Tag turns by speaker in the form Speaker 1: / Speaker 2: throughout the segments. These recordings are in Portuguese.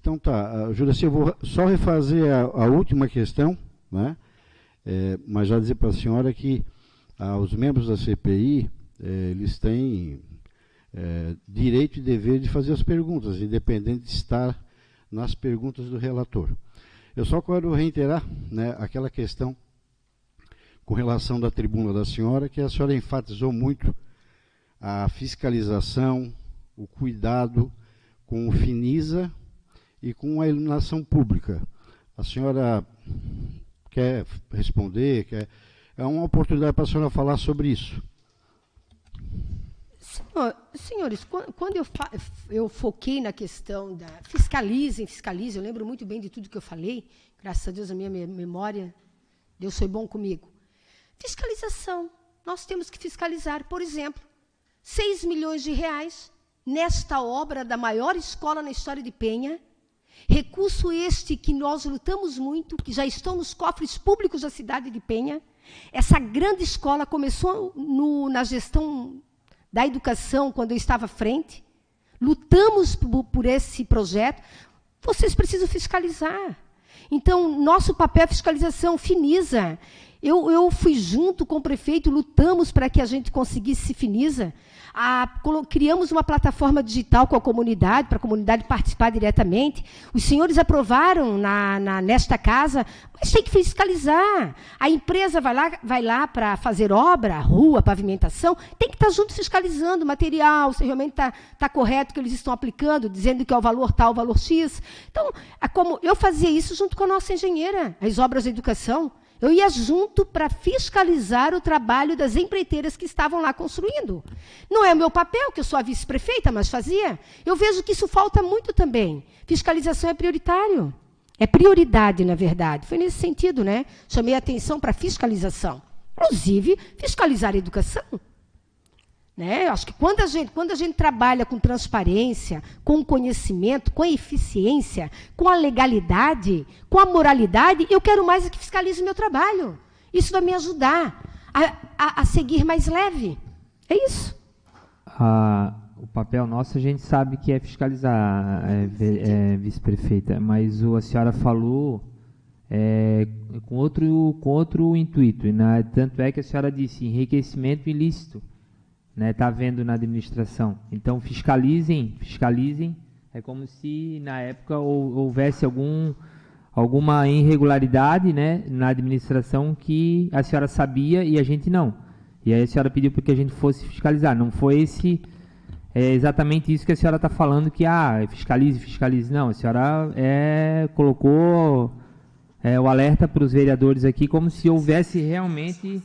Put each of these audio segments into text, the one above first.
Speaker 1: Então tá, Juraci, eu vou só refazer a última questão, né? Mas já dizer para a senhora que os membros da CPI, eles têm direito e dever de fazer as perguntas, independente de estar nas perguntas do relator. Eu só quero reiterar, né, aquela questão com relação da tribuna da senhora, que a senhora enfatizou muito a fiscalização, o cuidado com o Finisa e com a iluminação pública. A senhora quer responder? É uma oportunidade para a senhora falar sobre isso.
Speaker 2: Senhores, quando eu foquei na questão da fiscalizem, eu lembro muito bem de tudo que eu falei, graças a Deus a minha memória, Deus foi bom comigo. Fiscalização, nós temos que fiscalizar, por exemplo, 6 milhões de reais nesta obra da maior escola na história de Penha, recurso este que nós lutamos muito, que já estão nos cofres públicos da cidade de Penha. Essa grande escola começou na gestão da educação, quando eu estava à frente. Lutamos por esse projeto. Vocês precisam fiscalizar. Então, nosso papel é fiscalização, Finisa. Eu fui junto com o prefeito, lutamos para que a gente conseguisse Finisa. Criamos uma plataforma digital com a comunidade, para a comunidade participar diretamente. Os senhores aprovaram nesta casa, mas tem que fiscalizar. A empresa vai lá para fazer obra, rua, pavimentação, tem que estar junto fiscalizando o material, se realmente está correto que eles estão aplicando, dizendo que é o valor tal, o valor X. Então, como eu fazia isso junto com a nossa engenheira, as obras da educação. Eu ia junto para fiscalizar o trabalho das empreiteiras que estavam lá construindo. Não é o meu papel, que eu sou a vice-prefeita, mas fazia. Eu vejo que isso falta muito também. Fiscalização é prioritário. É prioridade, na verdade. Foi nesse sentido, né? Chamei a atenção para a fiscalização. Inclusive, fiscalizar a educação. Né? Eu acho que quando a gente trabalha com transparência, com conhecimento, com eficiência, com a legalidade, com a moralidade, eu quero mais que fiscalize o meu trabalho. Isso vai me ajudar a seguir mais leve. É isso.
Speaker 3: O papel nosso, a gente sabe que é fiscalizar, vice-prefeita, mas a senhora falou com outro intuito, né? Tanto é que a senhora disse enriquecimento ilícito. Está vendo na administração. Então, fiscalizem. É como se, na época, houvesse alguma irregularidade, né, na administração que a senhora sabia e a gente não. E aí a senhora pediu para que a gente fosse fiscalizar. Não foi exatamente isso que a senhora está falando, que fiscalize. Não, a senhora colocou o alerta para os vereadores aqui como se houvesse realmente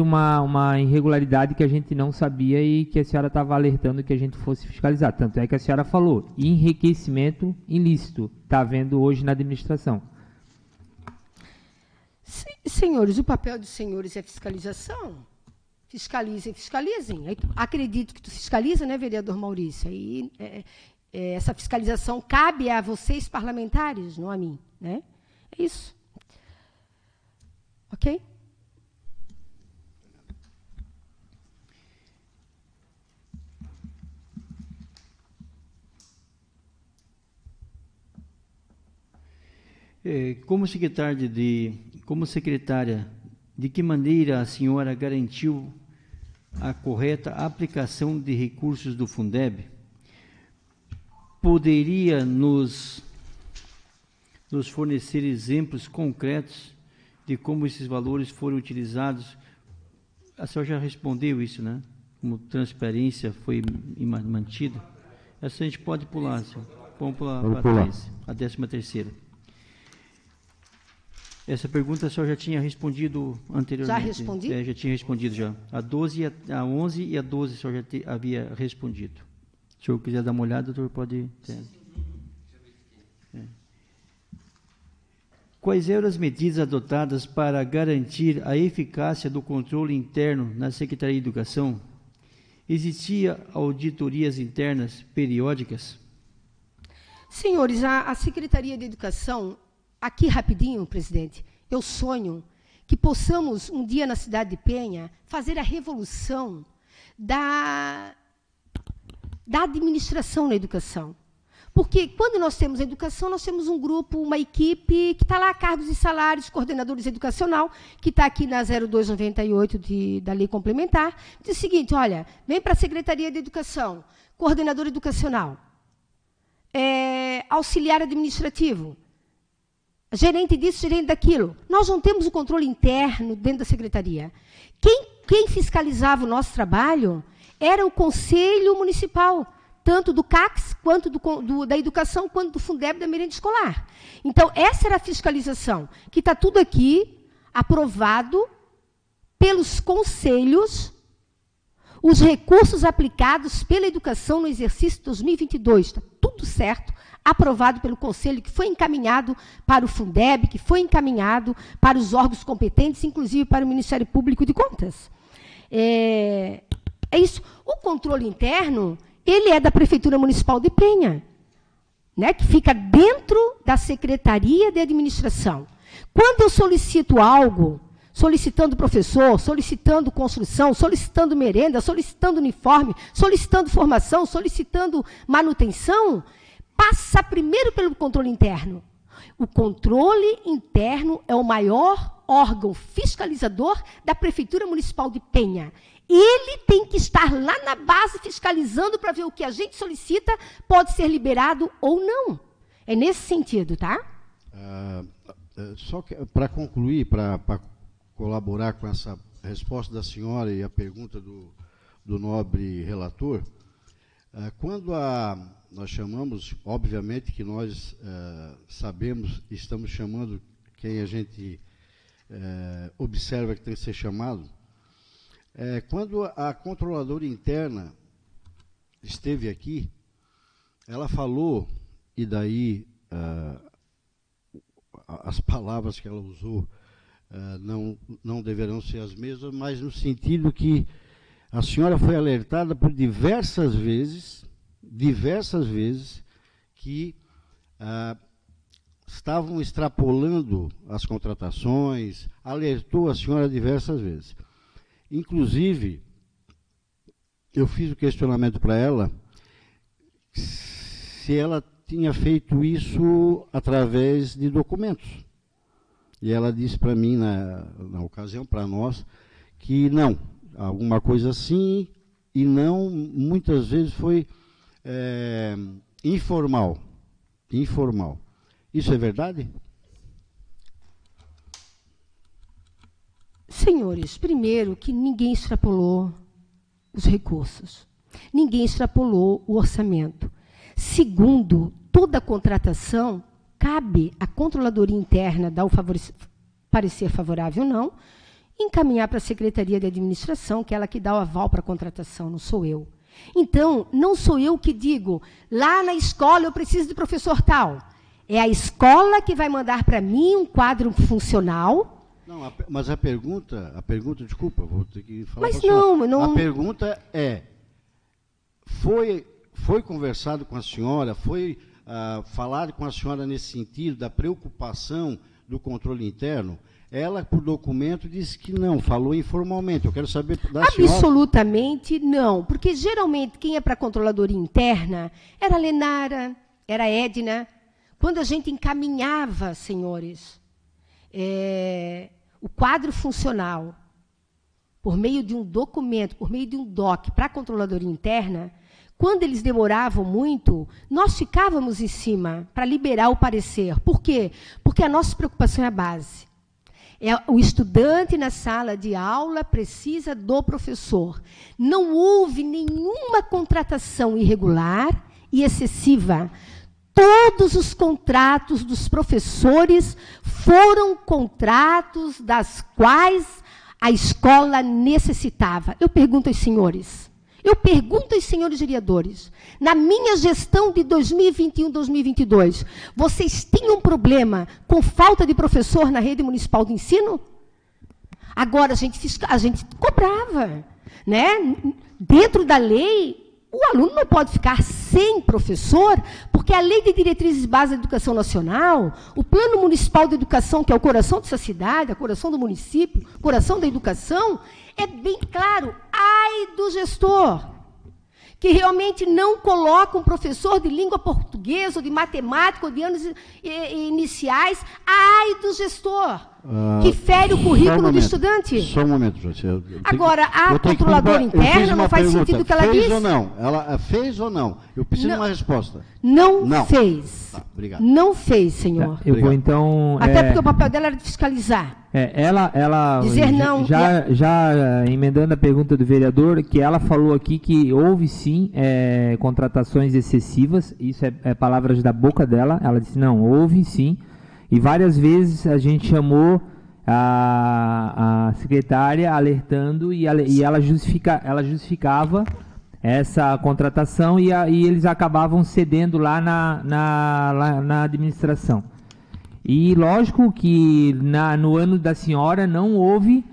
Speaker 3: uma irregularidade que a gente não sabia e que a senhora estava alertando que a gente fosse fiscalizar. Tanto é que a senhora falou, enriquecimento ilícito, está havendo hoje na administração.
Speaker 2: Senhores, o papel dos senhores é fiscalização. Fiscalizem. Acredito que tu fiscaliza, né, vereador Maurício? Aí, essa fiscalização cabe a vocês, parlamentares, não a mim. Né? É isso. Ok?
Speaker 4: Como secretária, de que maneira a senhora garantiu a correta aplicação de recursos do Fundeb? Poderia nos fornecer exemplos concretos de como esses valores foram utilizados? A senhora já respondeu isso, né? Como transparência foi mantida. Essa a gente pode pular, senhor. Vamos pular para trás, a 13ª. Essa pergunta a senhora já tinha respondido anteriormente.
Speaker 2: Já respondi?
Speaker 4: Já tinha respondido já. A 12, a 11 e a 12 a senhora já havia respondido. Se o senhor quiser dar uma olhada, o senhor pode... Quais eram as medidas adotadas para garantir a eficácia do controle interno na Secretaria de Educação? Existia auditorias internas periódicas?
Speaker 2: Senhores, a Secretaria de Educação, aqui rapidinho, presidente, eu sonho que possamos, um dia na cidade de Penha, fazer a revolução da administração na educação. Porque quando nós temos a educação, nós temos um grupo, uma equipe que está lá, cargos e salários, coordenadores educacional, que está aqui na 0298 da lei complementar, diz o seguinte, olha, vem para a Secretaria de Educação, coordenador educacional, auxiliar administrativo, gerente disso, gerente daquilo. Nós não temos o controle interno dentro da secretaria. Quem fiscalizava o nosso trabalho era o Conselho Municipal, tanto do CACS, quanto da Educação, quanto do Fundeb da merenda escolar. Então, essa era a fiscalização, que está tudo aqui aprovado pelos conselhos, os recursos aplicados pela educação no exercício 2022. Está tudo certo, aprovado pelo Conselho, que foi encaminhado para o Fundeb, que foi encaminhado para os órgãos competentes, inclusive para o Ministério Público de Contas. É isso. O controle interno, ele é da Prefeitura Municipal de Penha, né, que fica dentro da Secretaria de Administração. Quando eu solicito algo, solicitando professor, solicitando construção, solicitando merenda, solicitando uniforme, solicitando formação, solicitando manutenção, passa primeiro pelo controle interno. O controle interno é o maior órgão fiscalizador da Prefeitura Municipal de Penha. Ele tem que estar lá na base fiscalizando para ver o que a gente solicita pode ser liberado ou não. É nesse sentido, tá?
Speaker 1: Só para concluir, para colaborar com essa resposta da senhora e a pergunta do nobre relator, quando nós chamamos, obviamente que nós sabemos, estamos chamando quem a gente observa que tem que ser chamado. Quando a controladora interna esteve aqui, ela falou, e daí as palavras que ela usou não deverão ser as mesmas, mas no sentido que a senhora foi alertada por diversas vezes, que estavam extrapolando as contratações, alertou a senhora diversas vezes. Inclusive, eu fiz o questionamento para ela se ela tinha feito isso através de documentos. E ela disse para mim, na ocasião, para nós, que não, alguma coisa assim, e não, muitas vezes foi informal. Isso é verdade?
Speaker 2: Senhores, primeiro, que ninguém extrapolou os recursos. Ninguém extrapolou o orçamento. Segundo, toda contratação cabe à controladoria interna dar o parecer favorável ou não, encaminhar para a Secretaria de Administração, que é ela que dá o aval para a contratação, não sou eu. Então, não sou eu que digo, lá na escola eu preciso de professor tal. É a escola que vai mandar para mim um quadro funcional.
Speaker 1: Não, mas a pergunta, desculpa, vou ter que falar.
Speaker 2: Mas não.
Speaker 1: A pergunta é: foi conversado com a senhora, foi falado com a senhora nesse sentido da preocupação do controle interno? Ela, por documento, disse que não, falou informalmente. Eu quero saber da senhora.
Speaker 2: Absolutamente não, porque geralmente quem é para a controladoria interna era a Lenara, era a Edna. Quando a gente encaminhava, senhores, o quadro funcional, por meio de um documento, por meio de um DOC, para a controladoria interna, quando eles demoravam muito, nós ficávamos em cima para liberar o parecer. Por quê? Porque a nossa preocupação é a base. O estudante na sala de aula precisa do professor. Não houve nenhuma contratação irregular e excessiva. Todos os contratos dos professores foram contratos das quais a escola necessitava. Eu pergunto aos senhores vereadores, na minha gestão de 2021-2022, vocês tinham problema com falta de professor na rede municipal de ensino? Agora, a gente cobrava, né? Dentro da lei, o aluno não pode ficar sem professor, porque a Lei de Diretrizes Básicas da Educação Nacional, o Plano Municipal de Educação, que é o coração dessa cidade, o coração do município, o coração da educação, é bem claro, ai do gestor, que realmente não coloca um professor de língua portuguesa, ou de matemática, ou de anos iniciais. Ai do gestor, que fere o currículo do estudante.
Speaker 1: Só um momento, José.
Speaker 2: Agora, a controladora interna não faz sentido o que ela disse.
Speaker 1: Fez ou não? Ela fez ou não? Eu preciso de uma resposta.
Speaker 2: Não fez.
Speaker 1: Tá, obrigado.
Speaker 2: Não fez, senhor.
Speaker 3: Eu vou então...
Speaker 2: Até porque o papel dela era de fiscalizar.
Speaker 3: Ela
Speaker 2: dizer não.
Speaker 3: Já emendando a pergunta do vereador, que ela falou aqui que houve sim contratações excessivas, isso é palavras da boca dela, ela disse, não, houve sim, e várias vezes a gente chamou a secretária alertando e ela justificava essa contratação e eles acabavam cedendo lá na administração. E lógico que no ano da senhora não houve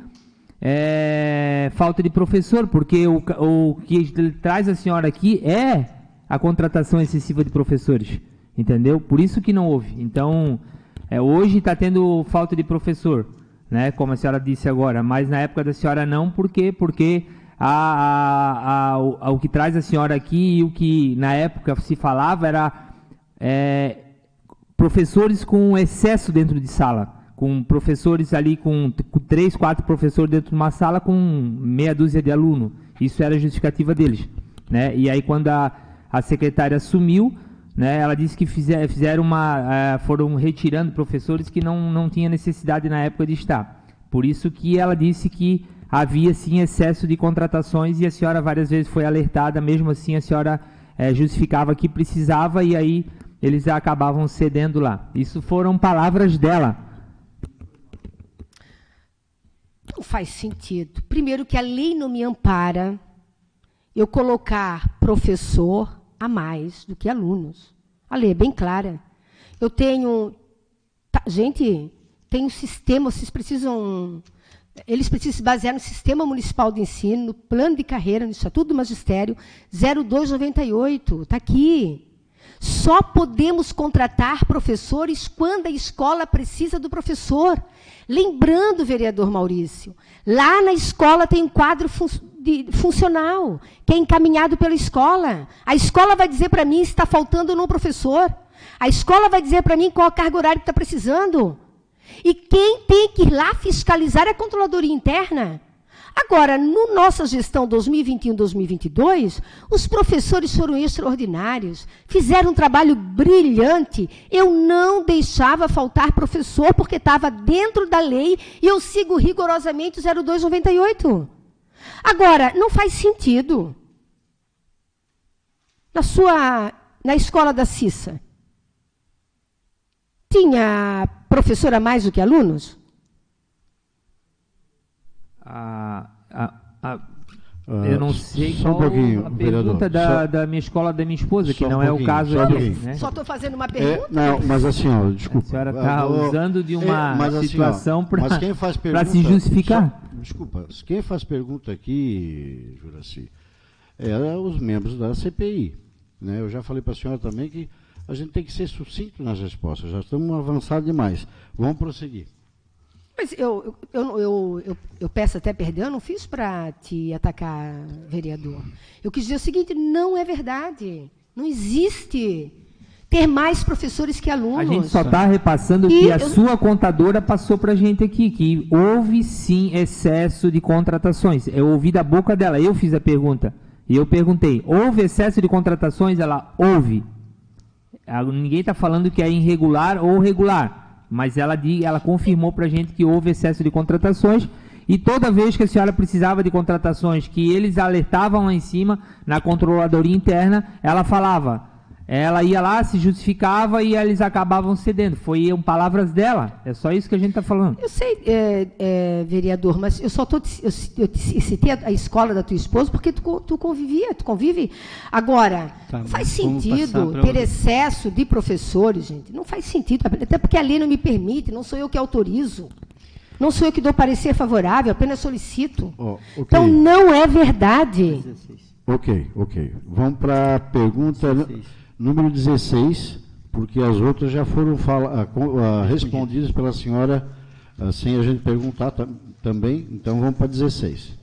Speaker 3: falta de professor, porque o que traz a senhora aqui é a contratação excessiva de professores, entendeu? Por isso que não houve. Então, hoje está tendo falta de professor, né? Como a senhora disse agora, mas na época da senhora não, por quê? Porque o que traz a senhora aqui e o que na época se falava era professores com excesso dentro de sala, com professores ali com 3, 4 professores dentro de uma sala com meia dúzia de alunos. Isso era a justificativa deles, né? E aí quando a secretária assumiu, né, ela disse que foram retirando professores que não tinha necessidade na época de estar. Por isso que ela disse que havia sim excesso de contratações e a senhora várias vezes foi alertada, mesmo assim a senhora justificava que precisava e aí eles acabavam cedendo lá. Isso foram palavras dela.
Speaker 2: Não faz sentido. Primeiro que a lei não me ampara eu colocar professor a mais do que alunos. A lei é bem clara. Eu tenho... gente, tem um sistema, eles precisam se basear no Sistema Municipal de Ensino, no Plano de Carreira, no Estatuto do Magistério, 0298, está aqui. Só podemos contratar professores quando a escola precisa do professor. Lembrando, vereador Maurício, lá na escola tem um quadro funcional, que é encaminhado pela escola. A escola vai dizer para mim se está faltando ou não professor. A escola vai dizer para mim qual a carga horária que está precisando. E quem tem que ir lá fiscalizar é a controladoria interna. Agora, na nossa gestão 2021-2022, os professores foram extraordinários, fizeram um trabalho brilhante. Eu não deixava faltar professor, porque estava dentro da lei e eu sigo rigorosamente o 0298. Agora, não faz sentido. Na escola da Cissa, tinha professor a mais do que alunos?
Speaker 3: Eu não sei
Speaker 1: só
Speaker 3: qual
Speaker 1: um pouquinho,
Speaker 3: a pergunta da minha escola da minha esposa, que não é o caso aqui. Né?
Speaker 2: Só estou fazendo uma pergunta.
Speaker 1: Não, mas assim, ó, desculpa.
Speaker 3: A senhora está usando de uma situação
Speaker 1: assim,
Speaker 3: para se justificar.
Speaker 1: Desculpa, quem faz pergunta aqui, Juraci, os membros da CPI. Né? Eu já falei para a senhora também que a gente tem que ser sucinto nas respostas. Já estamos avançados demais. Vamos prosseguir.
Speaker 2: Mas eu peço até perdão, eu não fiz para te atacar, vereador. Eu quis dizer o seguinte, não é verdade. Não existe ter mais professores que alunos.
Speaker 3: A gente só está repassando que a sua contadora passou para a gente aqui, que houve sim excesso de contratações. Eu ouvi da boca dela, eu fiz a pergunta. E eu perguntei, houve excesso de contratações? Ela, houve. Ninguém está falando que é irregular ou regular. Mas ela confirmou para a gente que houve excesso de contratações e toda vez que a senhora precisava de contratações que eles alertavam lá em cima, na controladoria interna, ela falava, ela ia lá, se justificava e eles acabavam cedendo. Foi palavras dela, é só isso que a gente está falando.
Speaker 2: Eu sei, vereador, mas eu só eu citei a escola da tua esposa porque tu convive. Agora, não faz sentido ter excesso de professores, gente. Não faz sentido, até porque a lei não me permite, não sou eu que autorizo. Não sou eu que dou parecer favorável, apenas solicito.
Speaker 1: Okay.
Speaker 2: Então, não é verdade.
Speaker 1: Ok. Vamos para a pergunta número 16, porque as outras já foram respondidas pela senhora sem a gente perguntar também. Então, vamos para 16.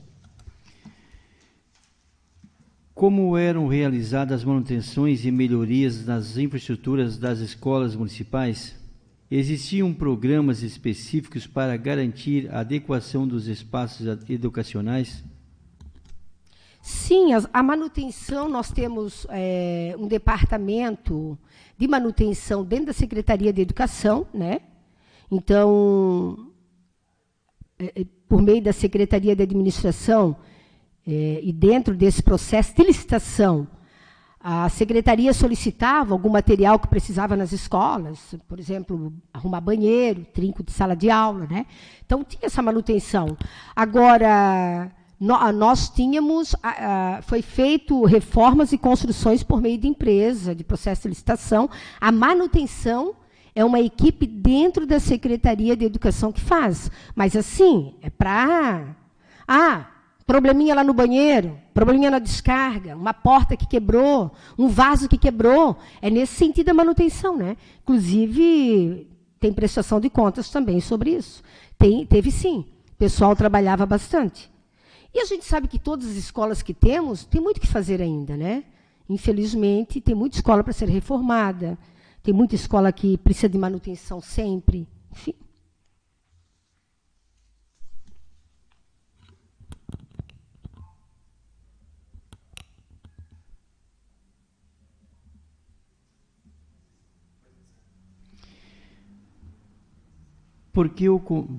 Speaker 4: como eram realizadas as manutenções e melhorias nas infraestruturas das escolas municipais? Existiam programas específicos para garantir a adequação dos espaços educacionais?
Speaker 2: Sim, a manutenção, nós temos um departamento de manutenção dentro da Secretaria de Educação, né? Então, por meio da Secretaria de Administração, e dentro desse processo de licitação, a Secretaria solicitava algum material que precisava nas escolas, por exemplo, arrumar banheiro, trinco de sala de aula, né? Então, tinha essa manutenção. Agora, nós tínhamos, foi feito reformas e construções por meio de empresa, de processo de licitação. A manutenção é uma equipe dentro da Secretaria de Educação que faz. Mas, assim, é para... probleminha lá no banheiro, probleminha na descarga, uma porta que quebrou, um vaso que quebrou. É nesse sentido a manutenção, né? Inclusive, tem prestação de contas também sobre isso. Teve sim. O pessoal trabalhava bastante. E a gente sabe que todas as escolas que temos, tem muito o que fazer ainda, né? Infelizmente, tem muita escola para ser reformada, tem muita escola que precisa de manutenção sempre, enfim.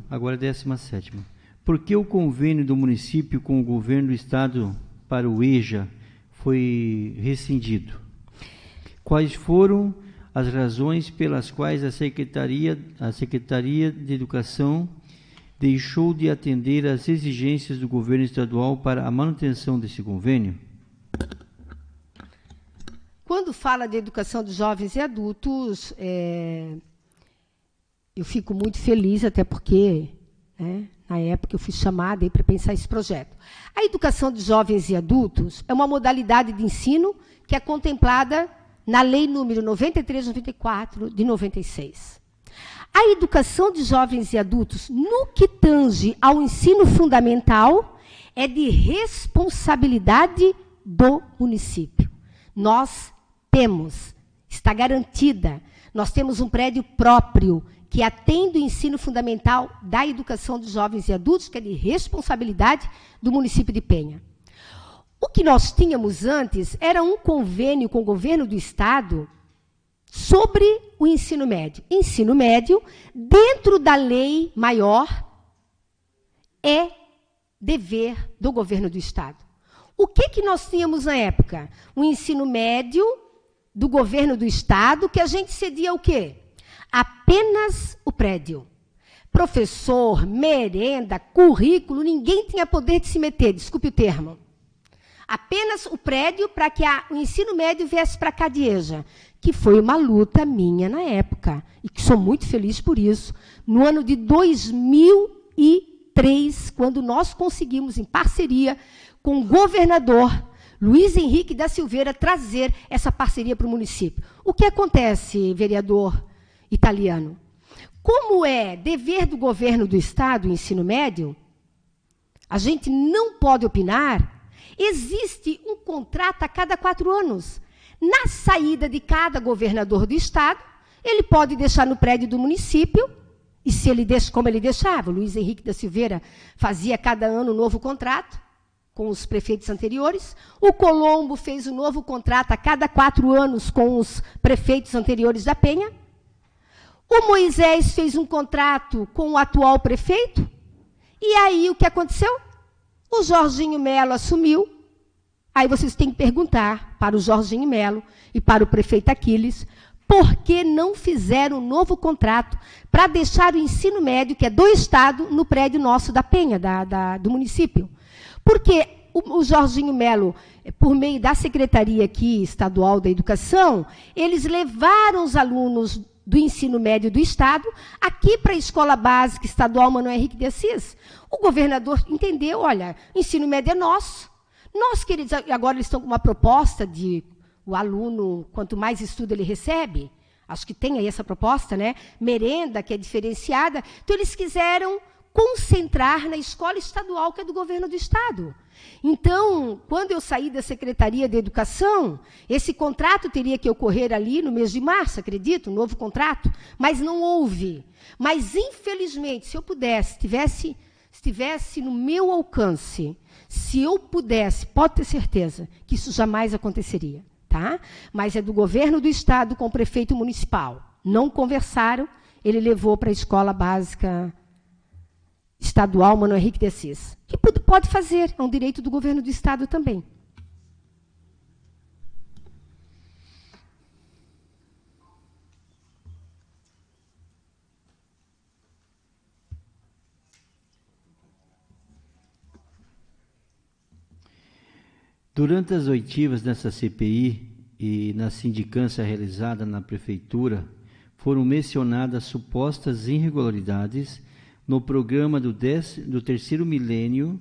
Speaker 4: Agora 17ª. Por que o convênio do município com o governo do estado para o EJA foi rescindido? Quais foram as razões pelas quais a Secretaria de Educação deixou de atender às exigências do governo estadual para a manutenção desse convênio?
Speaker 2: Quando fala de educação de jovens e adultos, eu fico muito feliz, até porque, na época, eu fui chamada para pensar esse projeto. A educação de jovens e adultos é uma modalidade de ensino que é contemplada na Lei número 93/94, de 96. A educação de jovens e adultos, no que tange ao ensino fundamental, é de responsabilidade do município. Nós temos, está garantida, nós temos um prédio próprio que atende o ensino fundamental da educação dos jovens e adultos, que é de responsabilidade do município de Penha. O que nós tínhamos antes era um convênio com o governo do estado sobre o ensino médio. Ensino médio, dentro da lei maior, é dever do governo do estado. O que nós tínhamos na época? Um ensino médio do governo do estado, que a gente cedia o quê? Apenas o prédio. Professor, merenda, currículo, ninguém tinha poder de se meter, desculpe o termo. Apenas o prédio para que o ensino médio viesse para cá de EJA, que foi uma luta minha na época, e que sou muito feliz por isso. No ano de 2003, quando nós conseguimos, em parceria com o governador Luiz Henrique da Silveira, trazer essa parceria para o município. O que acontece, vereador Italiano? Como é dever do governo do estado o ensino médio, a gente não pode opinar. Existe um contrato a cada 4 anos. Na saída de cada governador do estado, ele pode deixar no prédio do município, e se ele deixa, como ele deixava, o Luiz Henrique da Silveira fazia cada ano um novo contrato com os prefeitos anteriores. O Colombo fez um novo contrato a cada 4 anos com os prefeitos anteriores da Penha. O Moisés fez um contrato com o atual prefeito. E aí, o que aconteceu? O Jorginho Melo assumiu. Aí vocês têm que perguntar para o Jorginho Melo e para o prefeito Aquiles por que não fizeram um novo contrato para deixar o ensino médio, que é do estado, no prédio nosso da Penha, do município. Porque o Jorginho Melo, por meio da Secretaria aqui Estadual da Educação, eles levaram os alunos do ensino médio do estado aqui para a Escola Básica Estadual Manuel Henrique de Assis. O governador entendeu, olha, o ensino médio é nosso. Nós, queridos, agora eles estão com uma proposta de o aluno, quanto mais estudo ele recebe, acho que tem aí essa proposta, né? Merenda, que é diferenciada. Então, eles quiseram concentrar na escola estadual, que é do governo do Estado. Então, quando eu saí da Secretaria de Educação, esse contrato teria que ocorrer ali no mês de março, acredito, um novo contrato, mas não houve. Mas, infelizmente, se eu pudesse, estivesse no meu alcance, se eu pudesse, pode ter certeza que isso jamais aconteceria. Tá? Mas é do governo do Estado com o prefeito municipal. Não conversaram, ele levou para a escola básica estadual Manuel Henrique de Assis. Que pode fazer, é um direito do governo do Estado também.
Speaker 4: Durante as oitivas dessa CPI e na sindicância realizada na Prefeitura, foram mencionadas supostas irregularidades no programa do terceiro milênio,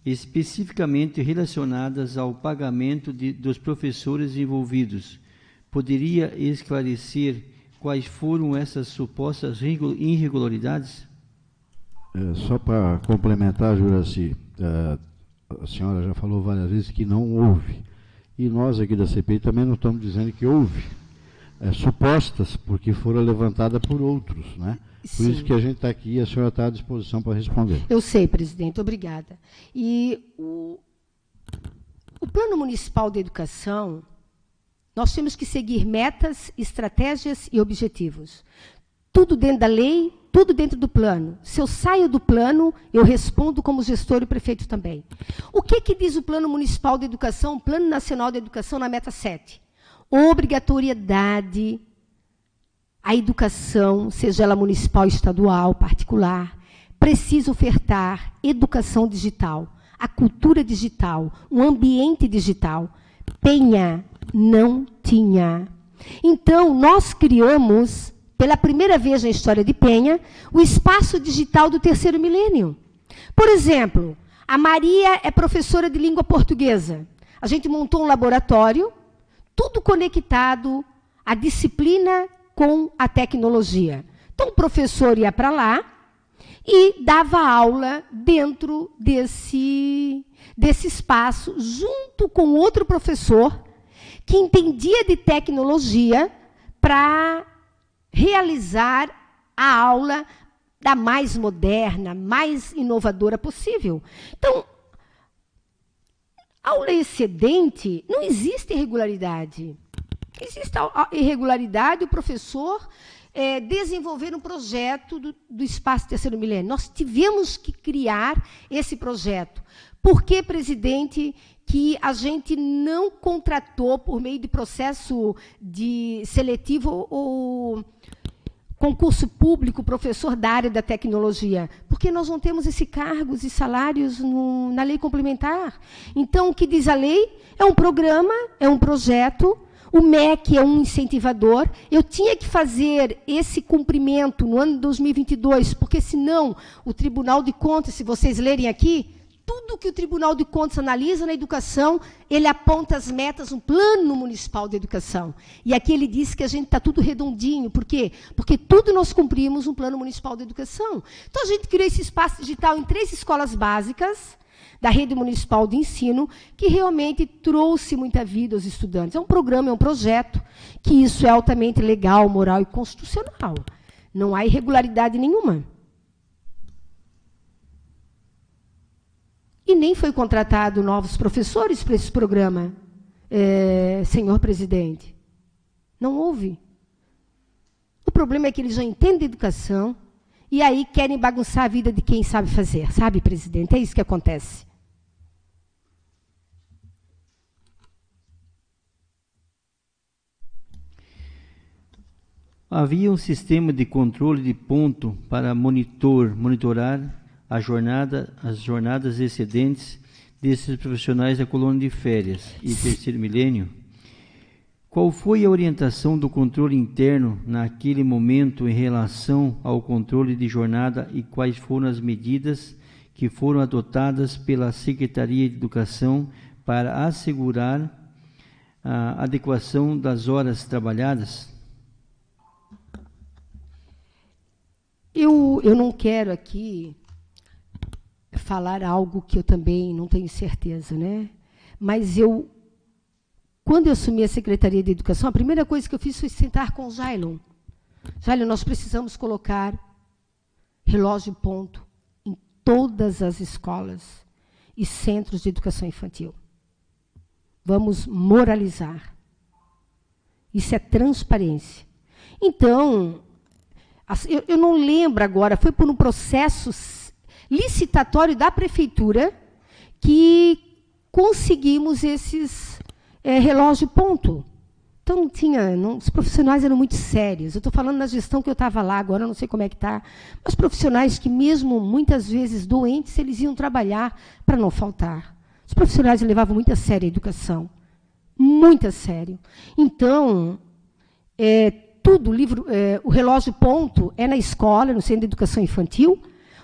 Speaker 4: especificamente relacionadas ao pagamento dos professores envolvidos. Poderia esclarecer quais foram essas supostas irregularidades?
Speaker 1: Só para complementar, Juraci, a senhora já falou várias vezes que não houve. E nós aqui da CPI também não estamos dizendo que houve. Supostas, porque foram levantadas por outros, né? Por
Speaker 2: Sim.
Speaker 1: isso que a gente está aqui e a senhora está à disposição para responder.
Speaker 2: Eu sei, presidente, obrigada. E o Plano Municipal de Educação, nós temos que seguir metas, estratégias e objetivos. Tudo dentro da lei, tudo dentro do plano. Se eu saio do plano, eu respondo como gestor e prefeito também. O que diz o Plano Municipal de Educação, o Plano Nacional de Educação, na meta 7? Obrigatoriedade à educação, seja ela municipal, estadual, particular, precisa ofertar educação digital, a cultura digital, um ambiente digital. Penha não tinha. Então, nós criamos, pela primeira vez na história de Penha, o espaço digital do terceiro milênio. Por exemplo, a Maria é professora de língua portuguesa. A gente montou um laboratório, tudo conectado, a disciplina com a tecnologia. Então, o professor ia para lá e dava aula dentro desse espaço, junto com outro professor que entendia de tecnologia para realizar a aula da mais moderna, mais inovadora possível. Então, aula excedente, não existe irregularidade. Existe a irregularidade, o professor desenvolver um projeto do Espaço Terceiro Milênio. Nós tivemos que criar esse projeto. Por que, presidente, que a gente não contratou, por meio de processo seletivo ou concurso público, professor da área da tecnologia? Porque nós não temos esses cargos e salários na lei complementar. Então, o que diz a lei é um programa, é um projeto, o MEC é um incentivador. Eu tinha que fazer esse cumprimento no ano de 2022, porque, senão, o Tribunal de Contas, se vocês lerem aqui, tudo que o Tribunal de Contas analisa na educação, ele aponta as metas no Plano Municipal de Educação. E aqui ele diz que a gente está tudo redondinho. Por quê? Porque tudo nós cumprimos no Plano Municipal de Educação. Então, a gente criou esse espaço digital em 3 escolas básicas da rede municipal de ensino, que realmente trouxe muita vida aos estudantes. É um programa, é um projeto, que isso é altamente legal, moral e constitucional. Não há irregularidade nenhuma. E nem foi contratado novos professores para esse programa, senhor presidente. Não houve. O problema é que eles já entendem educação e aí querem bagunçar a vida de quem sabe fazer. Sabe, presidente? É isso que acontece.
Speaker 4: Havia um sistema de controle de ponto para monitorar as jornadas excedentes desses profissionais da colônia de férias e terceiro milênio. Qual foi a orientação do controle interno naquele momento em relação ao controle de jornada e quais foram as medidas que foram adotadas pela Secretaria de Educação para assegurar a adequação das horas trabalhadas?
Speaker 2: Eu não quero aqui falar algo que eu também não tenho certeza, né? Mas quando eu assumi a Secretaria de Educação, a primeira coisa que eu fiz foi sentar com o Jailon. Jailon, nós precisamos colocar relógio ponto em todas as escolas e centros de educação infantil. Vamos moralizar. Isso é transparência. Então, eu não lembro agora, foi por um processo licitatório da prefeitura que conseguimos esses relógio ponto. Então, os profissionais eram muito sérios. Eu estou falando na gestão que eu estava lá, agora eu não sei como é que está. Mas profissionais que, mesmo muitas vezes doentes, eles iam trabalhar para não faltar. Os profissionais levavam muito a sério a educação. Muito a sério. Então, o relógio ponto é na escola, no Centro de Educação Infantil,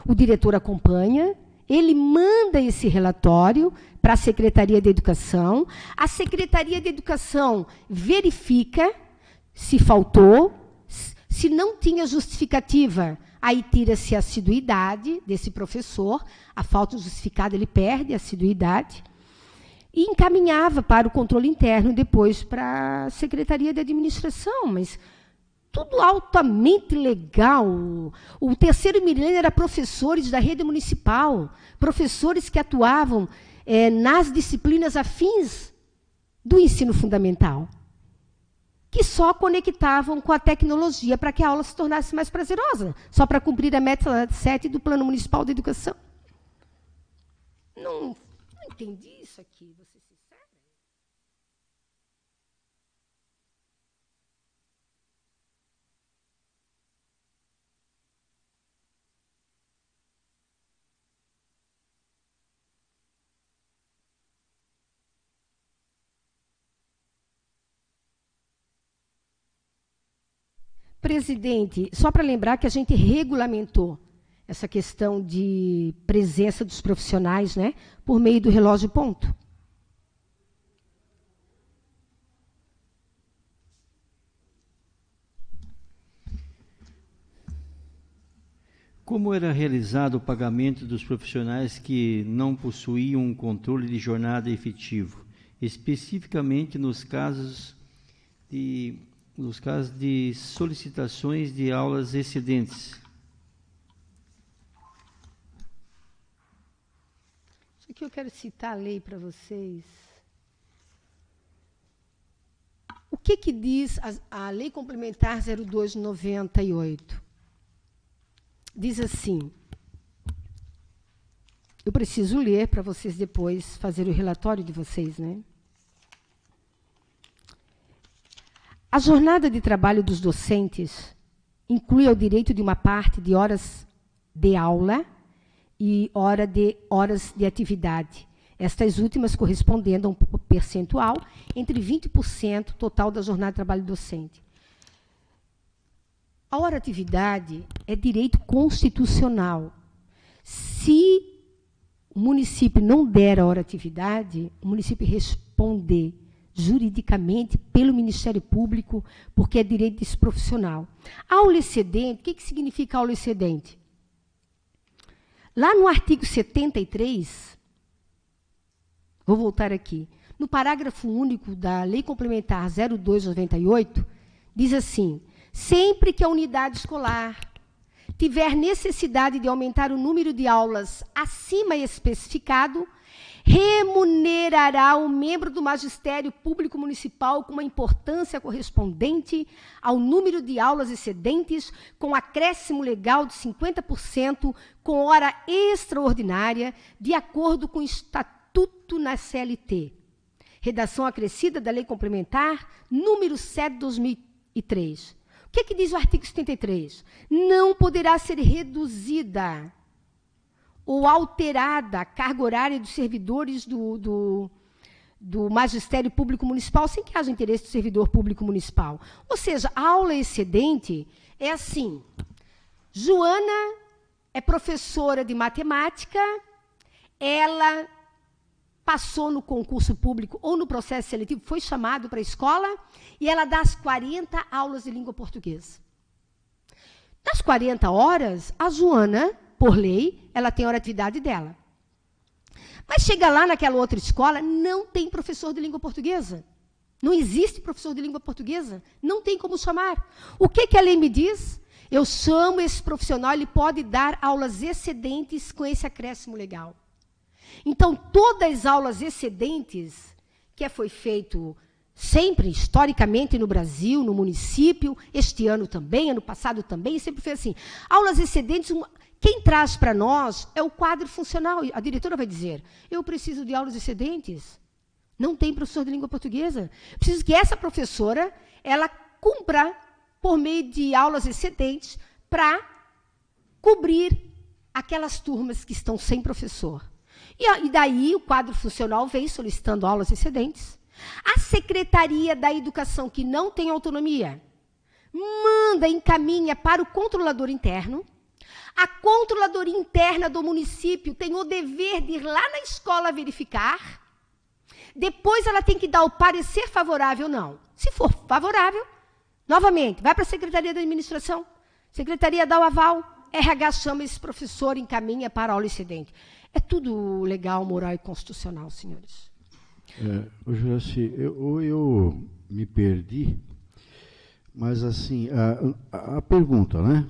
Speaker 2: o diretor acompanha, ele manda esse relatório para a Secretaria de Educação, a Secretaria de Educação verifica se faltou, se não tinha justificativa, aí tira-se a assiduidade desse professor, a falta justificada ele perde a assiduidade, e encaminhava para o controle interno, depois para a Secretaria de Administração, mas tudo altamente legal. O terceiro milênio era professores da rede municipal, professores que atuavam nas disciplinas afins do ensino fundamental, que só conectavam com a tecnologia para que a aula se tornasse mais prazerosa, só para cumprir a meta 7 do Plano Municipal de Educação. Não entendi isso aqui, vou ser sincera. Presidente, só para lembrar que a gente regulamentou essa questão de presença dos profissionais, né, por meio do relógio ponto.
Speaker 4: Como era realizado o pagamento dos profissionais que não possuíam um controle de jornada efetivo, especificamente nos casos de solicitações de aulas excedentes?
Speaker 2: Isso aqui eu quero citar a lei para vocês. O que diz a Lei Complementar 02 de 98? Diz assim, eu preciso ler para vocês depois fazerem o relatório de vocês, né? A jornada de trabalho dos docentes inclui o direito de uma parte de horas de aula e horas de atividade, estas últimas correspondendo a um percentual entre 20% total da jornada de trabalho docente. A hora-atividade é direito constitucional. Se o município não der a hora-atividade, o município responde juridicamente pelo Ministério Público, porque é direito desse profissional. Aula excedente, o que significa aula excedente? Lá no artigo 73, vou voltar aqui, no parágrafo único da Lei Complementar 02 de 98, diz assim, sempre que a unidade escolar tiver necessidade de aumentar o número de aulas acima especificado, remunerará o membro do Magistério Público Municipal com uma importância correspondente ao número de aulas excedentes, com acréscimo legal de 50%, com hora extraordinária, de acordo com o Estatuto na CLT. Redação acrescida da Lei Complementar, número 7 de 2003. O que diz o artigo 73? Não poderá ser reduzida ou alterada a carga horária dos servidores do Magistério Público Municipal sem que haja interesse do servidor público municipal. Ou seja, a aula excedente é assim, Joana é professora de matemática, ela passou no concurso público ou no processo seletivo, foi chamado para a escola, e ela dá as 40 aulas de língua portuguesa. Das 40 horas, a Joana, por lei, ela tem a hora de atividade dela. Mas chega lá naquela outra escola, não tem professor de língua portuguesa. Não existe professor de língua portuguesa. Não tem como chamar. O que a lei me diz? Eu chamo esse profissional, ele pode dar aulas excedentes com esse acréscimo legal. Então, todas as aulas excedentes, que foi feito sempre, historicamente, no Brasil, no município, este ano também, ano passado também, sempre foi assim. Aulas excedentes, quem traz para nós é o quadro funcional. A diretora vai dizer, eu preciso de aulas excedentes. Não tem professor de língua portuguesa. Preciso que essa professora, ela cumpra por meio de aulas excedentes para cobrir aquelas turmas que estão sem professor. E daí o quadro funcional vem solicitando aulas excedentes. A Secretaria da Educação, que não tem autonomia, manda, encaminha para o controlador interno. A controladoria interna do município tem o dever de ir lá na escola verificar. Depois ela tem que dar o parecer favorável ou não. Se for favorável, novamente, vai para a Secretaria da Administração. Secretaria dá o aval, RH chama esse professor, encaminha para a aula excedente. É tudo legal, moral e constitucional, senhores.
Speaker 1: Juraci, eu me perdi, mas assim, a pergunta, né?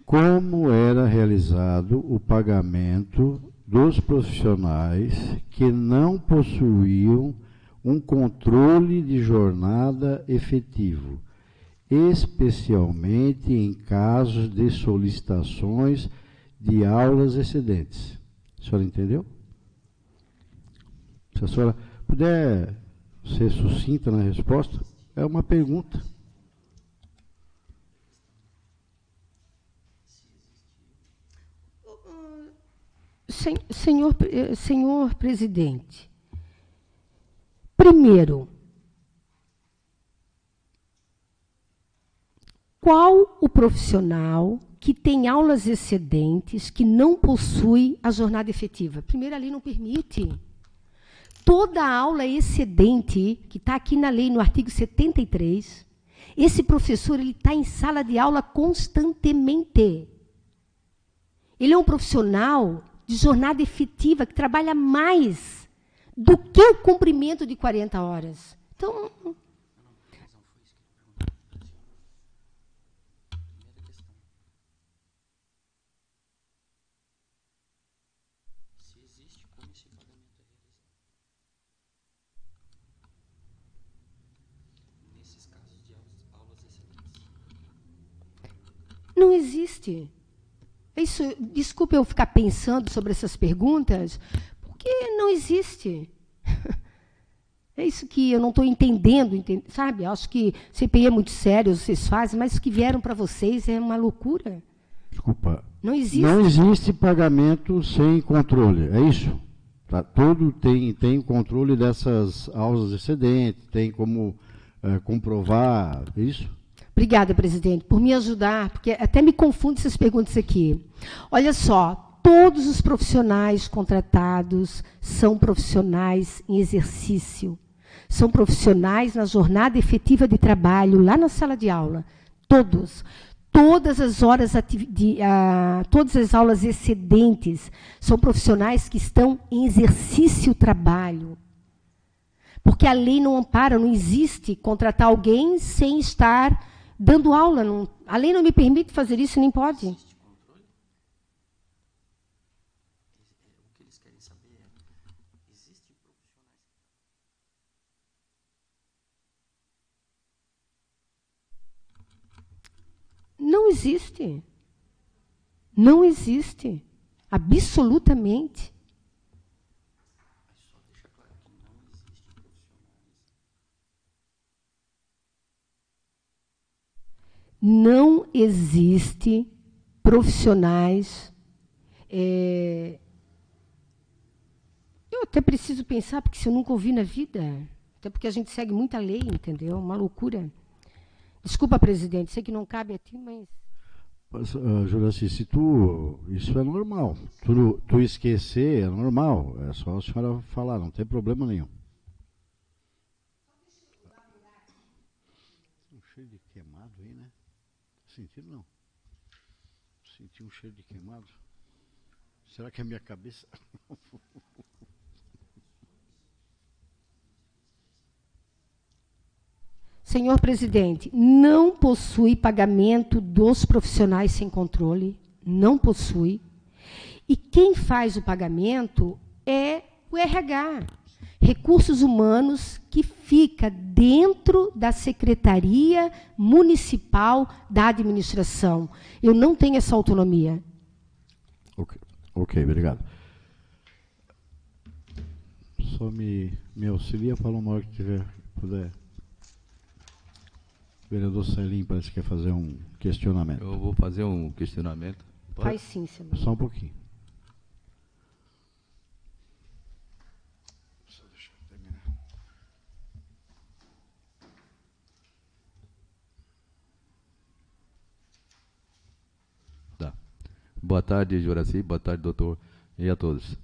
Speaker 1: Como era realizado o pagamento dos profissionais que não possuíam um controle de jornada efetivo, especialmente em casos de solicitações de aulas excedentes? A senhora entendeu? Se a senhora puder ser sucinta na resposta, é uma pergunta.
Speaker 2: Senhor presidente, primeiro, qual o profissional que tem aulas excedentes que não possui a jornada efetiva? Primeiro, a lei não permite. Toda aula excedente, que está aqui na lei, no artigo 73, esse professor ele está em sala de aula constantemente. Ele é um profissional de jornada efetiva, que trabalha mais do que o cumprimento de 40 horas. Então, não existe. Isso, desculpe eu ficar pensando sobre essas perguntas, porque não existe. É isso que eu não estou entendendo, sabe? Acho que CPI é muito sério, vocês fazem, mas o que vieram para vocês é uma loucura.
Speaker 1: Desculpa.
Speaker 2: Não existe.
Speaker 1: Não existe pagamento sem controle, é isso? Tá, todo tem o controle dessas aulas excedentes, tem como comprovar, é isso?
Speaker 2: Obrigada, presidente, por me ajudar, porque até me confunde essas perguntas aqui. Olha só, todos os profissionais contratados são profissionais em exercício, são profissionais na jornada efetiva de trabalho, lá na sala de aula, todos. Todas as horas, todas as aulas excedentes são profissionais que estão em exercício trabalho. Porque a lei não ampara, não existe contratar alguém sem estar dando aula. Não, a lei não me permite fazer isso, nem pode.
Speaker 5: Existe controle? O que eles querem saber é, existem profissionais?
Speaker 2: Não existe. Não existe. Absolutamente.
Speaker 5: Mas só deixa claro que não existem profissionais.
Speaker 2: Não existe profissionais. Eu até preciso pensar, porque se eu nunca ouvi na vida, até porque a gente segue muita lei, entendeu? Uma loucura. Desculpa, presidente, sei que não cabe a ti, mas...
Speaker 1: Mas, Juraci, se isso é normal. Tu esquecer é normal. É só a senhora falar, não tem problema nenhum. Um cheiro de queimado aí, né? Sentindo não? Senti um cheiro de queimado. Será que é a minha cabeça?
Speaker 2: Senhor presidente, não possui pagamento dos profissionais sem controle, não possui. E quem faz o pagamento é o RH, Recursos Humanos, que fica dentro da Secretaria Municipal da Administração. Eu não tenho essa autonomia.
Speaker 1: Ok, obrigado. Só me auxilia, fala uma hora que tiver, puder. O vereador Celim parece que quer fazer um questionamento.
Speaker 6: Eu vou fazer um questionamento.
Speaker 2: Faz sim, senhor.
Speaker 1: Só um pouquinho. Só deixa eu terminar.
Speaker 6: Tá. Boa tarde, Juraci. Boa tarde, doutor. E a todos.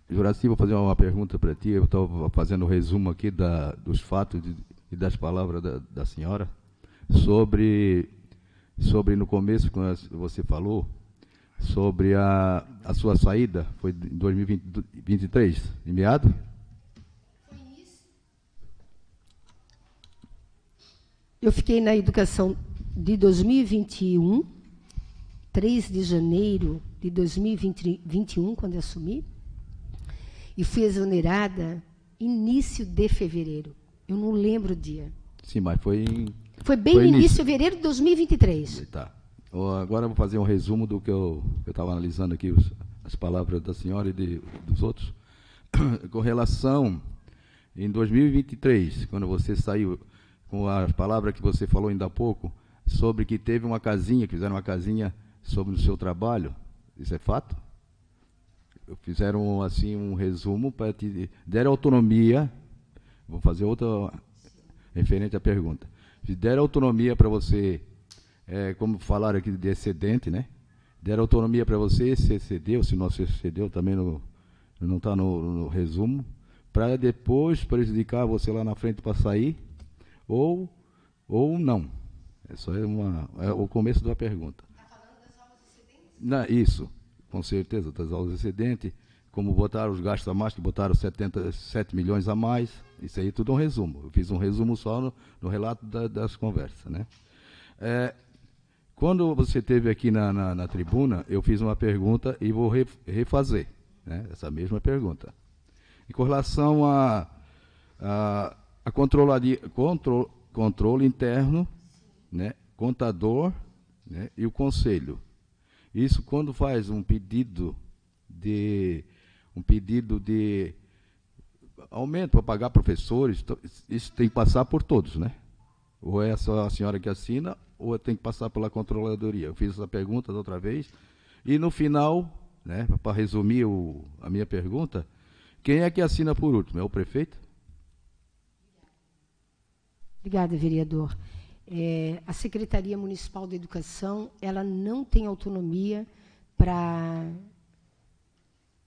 Speaker 6: Juraci, vou fazer uma pergunta para ti. Eu estou fazendo um resumo aqui dos fatos e das palavras da senhora sobre no começo, quando você falou, sobre a sua saída, foi em 2023, em meado?
Speaker 2: Foi isso. Eu fiquei na educação de 2021, 3 de janeiro de 2021, quando eu assumi, e fui exonerada início de fevereiro. Eu não lembro o dia.
Speaker 6: Sim, mas foi
Speaker 2: bem no início de fevereiro de 2023.
Speaker 6: Tá. Agora eu vou fazer um resumo do que eu estava analisando aqui, as palavras da senhora e dos outros. Com relação, em 2023, quando você saiu, com as palavras que você falou ainda há pouco, sobre que teve uma casinha, que fizeram uma casinha sobre o seu trabalho, isso é fato? Fizeram assim um resumo para te deram autonomia. Vou fazer outra referente à pergunta. Deram autonomia para você, como falaram aqui de excedente, né? Deram autonomia para você, se excedeu, se não se excedeu, também não está no resumo, para depois prejudicar você lá na frente para sair, ou não. Isso é o começo da pergunta. Está falando das aulas excedentes? Isso, com certeza, das aulas excedentes. Como botaram os gastos a mais, que botaram 77 milhões a mais, isso aí tudo é um resumo. Eu fiz um resumo só no relato das conversas, né? Quando você esteve aqui na tribuna, eu fiz uma pergunta e vou refazer, né, essa mesma pergunta. E com relação a controle interno, né, contador, né, e o conselho. Isso quando faz um pedido de aumento para pagar professores, isso tem que passar por todos, né? Ou é só a senhora que assina, ou tem que passar pela controladoria. Eu fiz essa pergunta da outra vez, e no final, né, para resumir a minha pergunta, quem é que assina por último? É o prefeito?
Speaker 2: Obrigada, vereador. A Secretaria Municipal de Educação, ela não tem autonomia para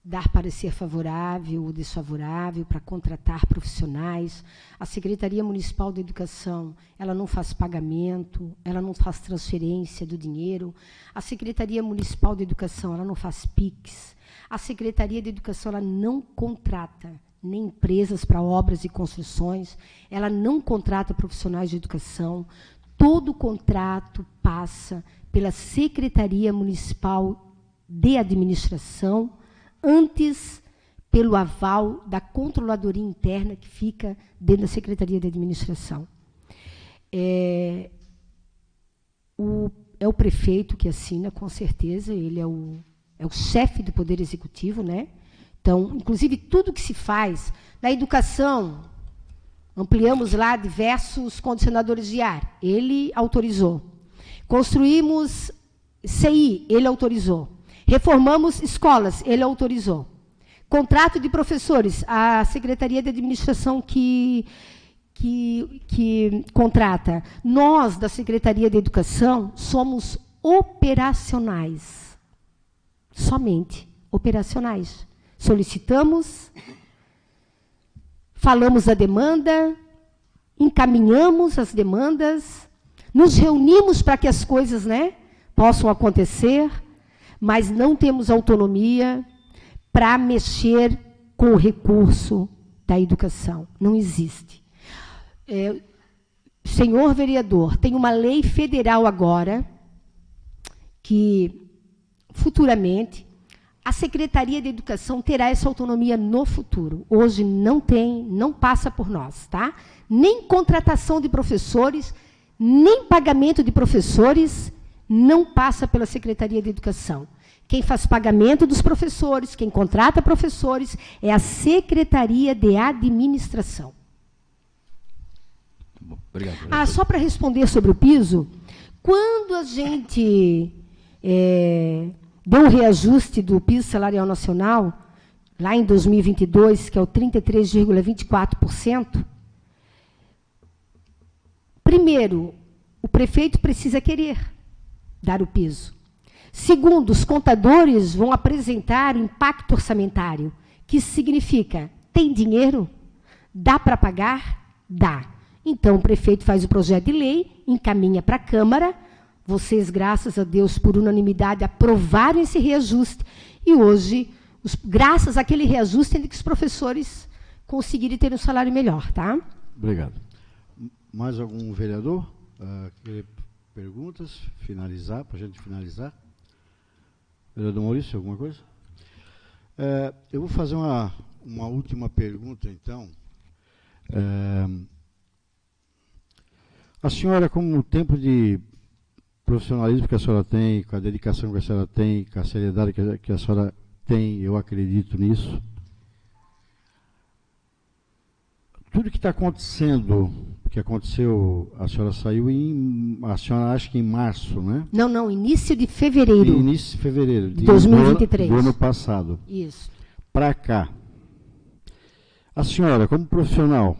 Speaker 2: dar parecer favorável ou desfavorável, para contratar profissionais. A Secretaria Municipal de Educação, ela não faz pagamento, ela não faz transferência do dinheiro. A Secretaria Municipal de Educação, ela não faz PIX. A Secretaria de Educação, ela não contrata nem empresas para obras e construções, ela não contrata profissionais de educação. Todo o contrato passa pela Secretaria Municipal de Administração, antes pelo aval da controladoria interna que fica dentro da Secretaria de Administração. É o prefeito que assina, com certeza, ele é o chefe do Poder Executivo, né? Então, inclusive, tudo que se faz na educação, ampliamos lá diversos condicionadores de ar, ele autorizou. Construímos CI, ele autorizou. Reformamos escolas, ele autorizou. Contrato de professores, a Secretaria de Administração que contrata. Nós, da Secretaria de Educação, somos operacionais. Somente operacionais. Solicitamos, falamos da demanda, encaminhamos as demandas, nos reunimos para que as coisas, né, possam acontecer, mas não temos autonomia para mexer com o recurso da educação. Não existe. senhor vereador, tem uma lei federal agora que, futuramente, a Secretaria de Educação terá essa autonomia no futuro. Hoje não tem, não passa por nós, tá? Nem contratação de professores, nem pagamento de professores, não passa pela Secretaria de Educação. Quem faz pagamento dos professores, quem contrata professores, é a Secretaria de Administração.
Speaker 6: Bom, obrigado.
Speaker 2: Só para responder sobre o piso, quando a gente deu um reajuste do piso salarial nacional, lá em 2022, que é o 33,24%, primeiro, o prefeito precisa querer dar o piso. Segundo, os contadores vão apresentar impacto orçamentário, que significa, tem dinheiro? Dá para pagar? Dá. Então, o prefeito faz o projeto de lei, encaminha para a Câmara, vocês, graças a Deus, por unanimidade, aprovaram esse reajuste, e hoje, graças àquele reajuste, tem que os professores conseguirem ter um salário melhor, tá?
Speaker 1: Obrigado. Mais algum vereador? Perguntas? Finalizar, para a gente finalizar? Vereador Maurício, alguma coisa? Eu vou fazer uma última pergunta, então. A senhora, com o tempo de profissionalismo que a senhora tem, com a dedicação que a senhora tem, com a seriedade que a senhora tem, eu acredito nisso. Tudo que está acontecendo, que aconteceu, a senhora saiu a senhora acha que em março, né?
Speaker 2: Não, início de fevereiro.
Speaker 1: Início de fevereiro.
Speaker 2: De 2023.
Speaker 1: Do ano passado.
Speaker 2: Isso.
Speaker 1: Para cá. A senhora, como profissional,